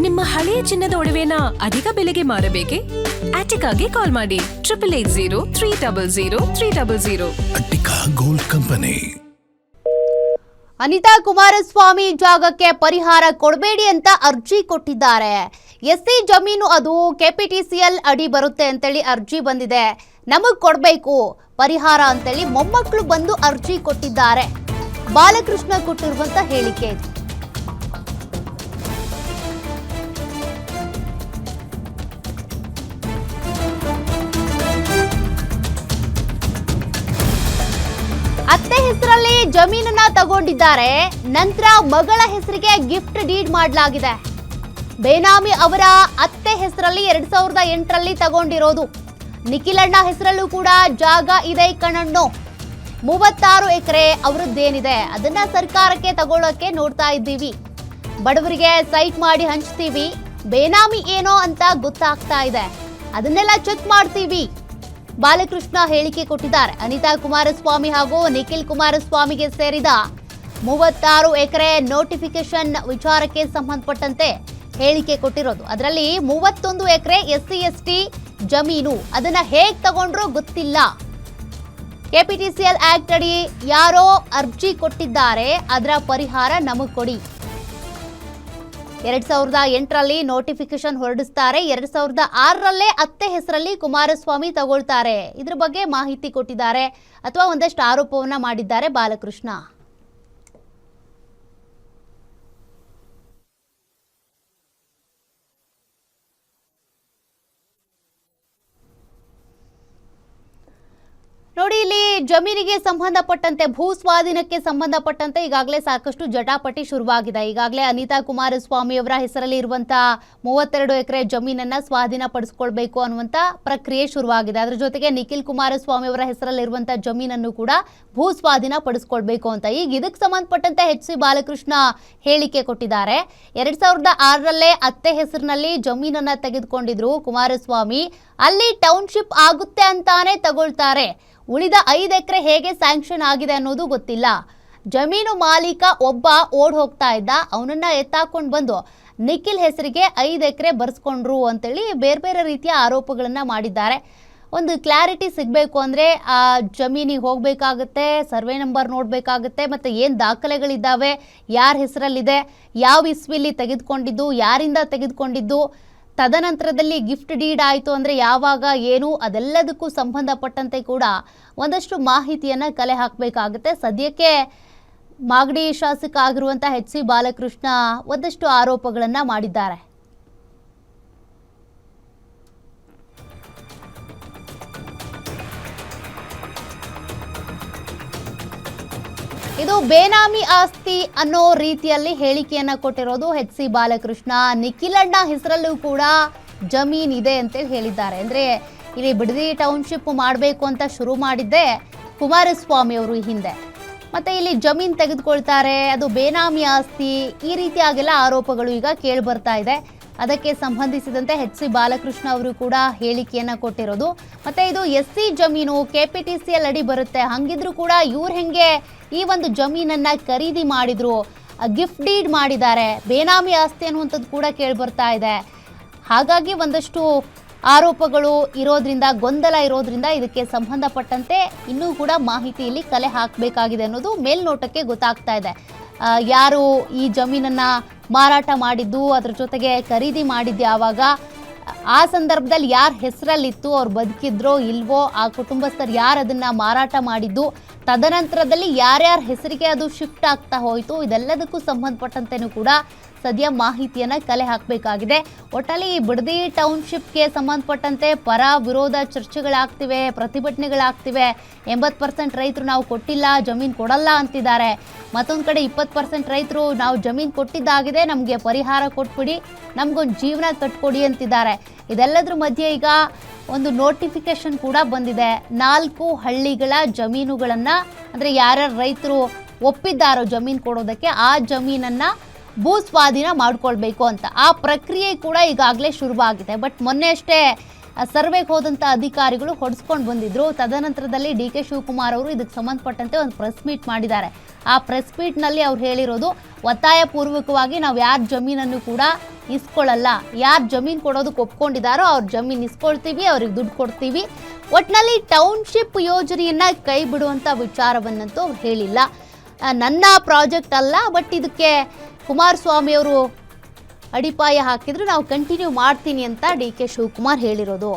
ನಿಮ್ಮ ಹಳೆಯ ಚಿನ್ನದ ಒಡವೆನ ಅಧಿಕ ಬೆಲೆಗೆ ಮಾರಬೇಕೆ? ಆಟಿಕಾಗೆ ಕಾಲ್ ಮಾಡಿ 8880 ಅಟ್ಟಿಕಾ ಗೋಲ್ಡ್ ಕಂಪನಿ. ಅನಿತಾ ಕುಮಾರಸ್ವಾಮಿ ಜಾಗಕ್ಕೆ ಪರಿಹಾರ ಕೊಡಬೇಡಿ ಅಂತ ಅರ್ಜಿ ಕೊಟ್ಟಿದ್ದಾರೆ. ಎಸ್ಸಿ ಜಮೀನು ಅದು ಕೆಪಿಟಿಸಿಎಲ್ ಅಡಿ ಬರುತ್ತೆ ಅಂತೇಳಿ ಅರ್ಜಿ ಬಂದಿದೆ. ನಮಗ್ ಕೊಡಬೇಕು ಪರಿಹಾರ ಅಂತೇಳಿ ಮೊಮ್ಮಕ್ಕಳು ಬಂದು ಅರ್ಜಿ ಕೊಟ್ಟಿದ್ದಾರೆ. ಬಾಲಕೃಷ್ಣ ಕೊಟ್ಟಿರುವಂತ ಹೇಳಿಕೆ ಇದು. ಅತ್ತೆ ಹೆಸರಲ್ಲಿ ಜಮೀನನ್ನ ತಗೊಂಡಿದ್ದಾರೆ. ನಂತರ ಮಗಳ ಹೆಸರಿಗೆ ಗಿಫ್ಟ್ ಡೀಡ್ ಮಾಡಲಾಗಿದೆ. ಬೇನಾಮಿ ಅವರ ಅತ್ತೆ ಹೆಸರಲ್ಲಿ 2008ರಲ್ಲಿ ತಗೊಂಡಿರೋದು. ನಿಖಿಲಣ್ಣ ಹೆಸರಲ್ಲೂ ಕೂಡ ಜಾಗ ಇದೆ ಕಣಣ್ಣು. 36 ಎಕರೆ ಅವರದ್ದೇನಿದೆ ಅದನ್ನ ಸರ್ಕಾರಕ್ಕೆ ತಗೊಳ್ಳೋಕೆ ನೋಡ್ತಾ ಇದ್ದೀವಿ. ಬಡವರಿಗೆ ಸೈಟ್ ಮಾಡಿ ಹಂಚ್ತೀವಿ. ಬೇನಾಮಿ ಏನೋ ಅಂತ ಗೊತ್ತಾಗ್ತಾ ಇದೆ, ಅದನ್ನೆಲ್ಲ ಚೆಕ್ ಮಾಡ್ತೀವಿ. ಬಾಲಕೃಷ್ಣ ಹೇಳಿಕೆ ಕೊಟ್ಟಿದ್ದಾರೆ. ಅನಿತಾ ಕುಮಾರಸ್ವಾಮಿ ಹಾಗೂ ನಿಖಿಲ್ ಕುಮಾರಸ್ವಾಮಿಗೆ ಸೇರಿದ 36 ಎಕರೆ ನೋಟಿಫಿಕೇಶನ್ ವಿಚಾರಕ್ಕೆ ಸಂಬಂಧಪಟ್ಟಂತೆ ಹೇಳಿಕೆ ಕೊಟ್ಟಿರೋದು. ಅದರಲ್ಲಿ 31 ಎಕರೆ SC ST ಜಮೀನು, ಅದನ್ನ ಹೇಗ್ ತಗೊಂಡ್ರು ಗೊತ್ತಿಲ್ಲ. ಕೆಪಿಟಿಸಿಎಲ್ ಆಕ್ಟ್ ಅಡಿ ಯಾರೋ ಅರ್ಜಿ ಕೊಟ್ಟಿದ್ದಾರೆ, ಅದರ ಪರಿಹಾರ ನಮಗ್ ಕೊಡಿ. 2008ರಲ್ಲಿ ನೋಟಿಫಿಕೇಶನ್ ಹೊರಡಿಸ್ತಾರೆ. 2006ರಲ್ಲೇ ಅತ್ತೆ ಹೆಸರಲ್ಲಿ ಕುಮಾರಸ್ವಾಮಿ ತಗೊಳ್ತಾರೆ. ಇದ್ರ ಬಗ್ಗೆ ಮಾಹಿತಿ ಕೊಟ್ಟಿದ್ದಾರೆ ಅಥವಾ ಒಂದಷ್ಟು ಆರೋಪವನ್ನ ಮಾಡಿದ್ದಾರೆ ಬಾಲಕೃಷ್ಣ. ನೋಡಿ, ಇಲ್ಲಿ ಜಮೀನಿಗೆ ಸಂಬಂಧಪಟ್ಟಂತೆ ಭೂ ಸ್ವಾಧೀನಕ್ಕೆ ಸಂಬಂಧಪಟ್ಟಂತೆ ಈಗಾಗಲೇ ಸಾಕಷ್ಟು ಜಟಾಪಟಿ ಶುರುವಾಗಿದೆ. ಈಗಾಗಲೇ ಅನಿತಾ ಕುಮಾರಸ್ವಾಮಿ ಅವರ ಹೆಸರಲ್ಲಿ ಇರುವಂತಹ 32 ಎಕರೆ ಜಮೀನನ್ನ ಸ್ವಾಧೀನ ಪಡಿಸ್ಕೊಳ್ಬೇಕು ಅನ್ನುವಂತ ಪ್ರಕ್ರಿಯೆ ಶುರುವಾಗಿದೆ. ಅದರ ಜೊತೆಗೆ ನಿಖಿಲ್ ಕುಮಾರಸ್ವಾಮಿ ಅವರ ಹೆಸರಲ್ಲಿ ಇರುವಂತಹ ಜಮೀನನ್ನು ಕೂಡ ಭೂ ಸ್ವಾಧೀನ ಪಡಿಸ್ಕೊಳ್ಬೇಕು ಅಂತ ಈಗ ಇದಕ್ಕೆ ಸಂಬಂಧಪಟ್ಟಂತೆ HC ಬಾಲಕೃಷ್ಣ ಹೇಳಿಕೆ ಕೊಟ್ಟಿದ್ದಾರೆ. 2006ರಲ್ಲೇ ಅತ್ತೆ ಹೆಸರಿನಲ್ಲಿ ಜಮೀನನ್ನ ತೆಗೆದುಕೊಂಡಿದ್ರು ಕುಮಾರಸ್ವಾಮಿ. ಅಲ್ಲಿ ಟೌನ್ಶಿಪ್ ಆಗುತ್ತೆ ಅಂತಾನೆ ತಗೊಳ್ತಾರೆ. ಉಳಿದ 5 ಎಕರೆ ಹೇಗೆ ಸ್ಯಾಂಕ್ಷನ್ ಆಗಿದೆ ಅನ್ನೋದು ಗೊತ್ತಿಲ್ಲ. ಜಮೀನು ಮಾಲೀಕ ಒಬ್ಬ ಓಡ್ ಹೋಗ್ತಾ ಇದ್ದ, ಅವನನ್ನ ಎತ್ತಾಕೊಂಡು ಬಂದು ನಿಖಿಲ್ ಹೆಸರಿಗೆ 5 ಎಕರೆ ಬರ್ಸ್ಕೊಂಡ್ರು ಅಂತೇಳಿ ಬೇರೆ ಬೇರೆ ರೀತಿಯ ಆರೋಪಗಳನ್ನ ಮಾಡಿದ್ದಾರೆ. ಒಂದು ಕ್ಲಾರಿಟಿ ಸಿಗಬೇಕು ಅಂದರೆ ಆ ಜಮೀನಿಗೆ ಹೋಗಬೇಕಾಗುತ್ತೆ, ಸರ್ವೆ ನಂಬರ್ ನೋಡಬೇಕಾಗುತ್ತೆ, ಮತ್ತು ಏನು ದಾಖಲೆಗಳಿದ್ದಾವೆ, ಯಾರ ಹೆಸರಲ್ಲಿದೆ, ಯಾವ ಇಸ್ವಿಲಿ ತೆಗೆದುಕೊಂಡಿದ್ದು, ಯಾರಿಂದ ತೆಗೆದುಕೊಂಡಿದ್ದು, ತದನಂತರದಲ್ಲಿ ಗಿಫ್ಟ್ ಡೀಡ್ ಆಯಿತು ಅಂದರೆ ಯಾವಾಗ ಏನು, ಅದೆಲ್ಲದಕ್ಕೂ ಸಂಬಂಧಪಟ್ಟಂತೆ ಕೂಡ ಒಂದಷ್ಟು ಮಾಹಿತಿಯನ್ನು ಕಲೆ ಹಾಕಬೇಕಾಗುತ್ತೆ. ಸದ್ಯಕ್ಕೆ ಮಾಗಡಿ ಶಾಸಕ ಆಗಿರುವಂಥ HC ಬಾಲಕೃಷ್ಣ ಒಂದಷ್ಟು ಆರೋಪಗಳನ್ನು ಮಾಡಿದ್ದಾರೆ. ಇದು ಬೇನಾಮಿ ಆಸ್ತಿ ಅನ್ನೋ ರೀತಿಯಲ್ಲಿ ಹೇಳಿಕೆಯನ್ನ ಕೊಟ್ಟಿರೋದು HC ಬಾಲಕೃಷ್ಣ. ನಿಖಿಲಣ್ಣ ಹೆಸರಲ್ಲೂ ಕೂಡ ಜಮೀನ್ ಇದೆ ಅಂತೇಳಿ ಹೇಳಿದ್ದಾರೆ. ಅಂದರೆ ಇಲ್ಲಿ ಬಿಡದಿ ಟೌನ್ಶಿಪ್ ಮಾಡಬೇಕು ಅಂತ ಶುರು ಮಾಡಿದ್ದೆ ಕುಮಾರಸ್ವಾಮಿ ಅವರು ಈ ಹಿಂದೆ. ಮತ್ತು ಇಲ್ಲಿ ಜಮೀನು ತೆಗೆದುಕೊಳ್ತಾರೆ, ಅದು ಬೇನಾಮಿ ಆಸ್ತಿ, ಈ ರೀತಿಯಾಗೆಲ್ಲ ಆರೋಪಗಳು ಈಗ ಕೇಳಿ ಬರ್ತಾ ಇದೆ. ಅದಕ್ಕೆ ಸಂಬಂಧಿಸಿದಂತೆ HC ಬಾಲಕೃಷ್ಣ ಅವರು ಕೂಡ ಹೇಳಿಕೆಯನ್ನು ಕೊಟ್ಟಿರೋದು. ಮತ್ತು ಇದು SC ಜಮೀನು KPTCL ಅಡಿ ಬರುತ್ತೆ, ಹಂಗಿದ್ರು ಕೂಡ ಇವ್ರು ಹೆಂಗೆ ಈ ಒಂದು ಜಮೀನನ್ನು ಖರೀದಿ ಮಾಡಿದ್ರು, ಗಿಫ್ಟ್ ಡೀಡ್ ಮಾಡಿದ್ದಾರೆ, ಬೇನಾಮಿ ಆಸ್ತಿ ಅನ್ನುವಂಥದ್ದು ಕೂಡ ಕೇಳಿ ಬರ್ತಾ ಇದೆ. ಹಾಗಾಗಿ ಒಂದಷ್ಟು ಆರೋಪಗಳು ಇರೋದ್ರಿಂದ, ಗೊಂದಲ ಇರೋದ್ರಿಂದ ಇದಕ್ಕೆ ಸಂಬಂಧಪಟ್ಟಂತೆ ಇನ್ನೂ ಕೂಡ ಮಾಹಿತಿ ಇಲ್ಲಿ ಕಲೆ ಹಾಕಬೇಕಾಗಿದೆ ಅನ್ನೋದು ಮೇಲ್ನೋಟಕ್ಕೆ ಗೊತ್ತಾಗ್ತಾ ಇದೆ. ಯಾರು ಈ ಜಮೀನನ್ನು ಮಾರಾಟ ಮಾಡಿದ್ದು, ಅದ್ರ ಜೊತೆಗೆ ಖರೀದಿ ಮಾಡಿದ್ದು ಯಾವಾಗ, ಆ ಸಂದರ್ಭದಲ್ಲಿ ಯಾರ ಹೆಸರಲ್ಲಿತ್ತು, ಅವ್ರು ಬದುಕಿದ್ರೋ ಇಲ್ವೋ, ಆ ಕುಟುಂಬಸ್ಥರು ಯಾರು ಅದನ್ನು ಮಾರಾಟ ಮಾಡಿದ್ದು, ತದನಂತರದಲ್ಲಿ ಯಾರ್ಯಾರ ಹೆಸರಿಗೆ ಅದು ಶಿಫ್ಟ್ ಆಗ್ತಾ ಹೋಯಿತು, ಇದೆಲ್ಲದಕ್ಕೂ ಸಂಬಂಧಪಟ್ಟಂತೆಯೂ ಕೂಡ ಸದ್ಯ ಮಾಹಿತಿಯನ್ನು ಕಲೆ ಹಾಕಬೇಕಾಗಿದೆ. ಒಟ್ಟಲ್ಲಿ ಬಿಡದಿ ಟೌನ್ಶಿಪ್ಗೆ ಸಂಬಂಧಪಟ್ಟಂತೆ ಪರ ವಿರೋಧ ಚರ್ಚೆಗಳಾಗ್ತಿವೆ, ಪ್ರತಿಭಟನೆಗಳಾಗ್ತಿವೆ. 80% ರೈತರು ನಾವು ಕೊಟ್ಟಿಲ್ಲ, ಜಮೀನು ಕೊಡಲ್ಲ ಅಂತಿದ್ದಾರೆ. ಮತ್ತೊಂದು ಕಡೆ 20% ರೈತರು ನಾವು ಜಮೀನು ಕೊಟ್ಟಿದ್ದಾಗಿದೆ, ನಮಗೆ ಪರಿಹಾರ ಕೊಟ್ಬಿಡಿ, ನಮಗೊಂದು ಜೀವನ ಕಟ್ಕೊಡಿ ಅಂತಿದ್ದಾರೆ. ಇದೆಲ್ಲದ್ರ ಮಧ್ಯೆ ಈಗ ಒಂದು ನೋಟಿಫಿಕೇಶನ್ ಕೂಡ ಬಂದಿದೆ. 4 ಹಳ್ಳಿಗಳ ಜಮೀನುಗಳನ್ನು, ಅಂದರೆ ಯಾರ್ಯಾರು ರೈತರು ಒಪ್ಪಿದ್ದಾರೋ ಜಮೀನು ಕೊಡೋದಕ್ಕೆ, ಆ ಜಮೀನನ್ನು ಭೂ ಸ್ವಾಧೀನ ಮಾಡ್ಕೊಳ್ಬೇಕು ಅಂತ ಆ ಪ್ರಕ್ರಿಯೆ ಕೂಡ ಈಗಾಗಲೇ ಶುರುವಾಗಿದೆ. ಬಟ್ ಮೊನ್ನೆ ಅಷ್ಟೇ ಸರ್ವೆಗೆ ಹೋದಂಥ ಅಧಿಕಾರಿಗಳು ಹೊಡೆಸ್ಕೊಂಡು ಬಂದಿದ್ರು. ತದನಂತರದಲ್ಲಿ ಡಿ ಕೆ ಶಿವಕುಮಾರ್ ಅವರು ಇದಕ್ಕೆ ಸಂಬಂಧಪಟ್ಟಂತೆ ಒಂದು ಪ್ರೆಸ್ ಮೀಟ್ ಮಾಡಿದ್ದಾರೆ. ಆ ಪ್ರೆಸ್ ಮೀಟ್ನಲ್ಲಿ ಅವ್ರು ಹೇಳಿರೋದು, ಒತ್ತಾಯ ಪೂರ್ವಕವಾಗಿ ನಾವು ಯಾರ ಜಮೀನನ್ನು ಕೂಡ ಇಸ್ಕೊಳ್ಳಲ್ಲ, ಯಾರು ಜಮೀನು ಕೊಡೋದಕ್ಕೆ ಒಪ್ಕೊಂಡಿದ್ದಾರೋ ಅವ್ರ ಜಮೀನು ಇಸ್ಕೊಳ್ತೀವಿ, ಅವ್ರಿಗೆ ದುಡ್ಡು ಕೊಡ್ತೀವಿ. ಒಟ್ಟಿನಲ್ಲಿ ಟೌನ್ಶಿಪ್ ಯೋಜನೆಯನ್ನು ಕೈ ಬಿಡುವಂಥ ವಿಚಾರವನ್ನಂತೂ ಅವ್ರು ಹೇಳಿಲ್ಲ. ನನ್ನ ಪ್ರಾಜೆಕ್ಟ್ ಅಲ್ಲ, ಬಟ್ ಇದಕ್ಕೆ ಕುಮಾರಸ್ವಾಮಿ ಅವರು ಅಡಿಪಾಯ ಹಾಕಿದ್ರು, ನಾವು ಕಂಟಿನ್ಯೂ ಮಾಡ್ತೀನಿ ಅಂತ ಡಿ ಕೆ ಶಿವಕುಮಾರ್ ಹೇಳಿರೋದು.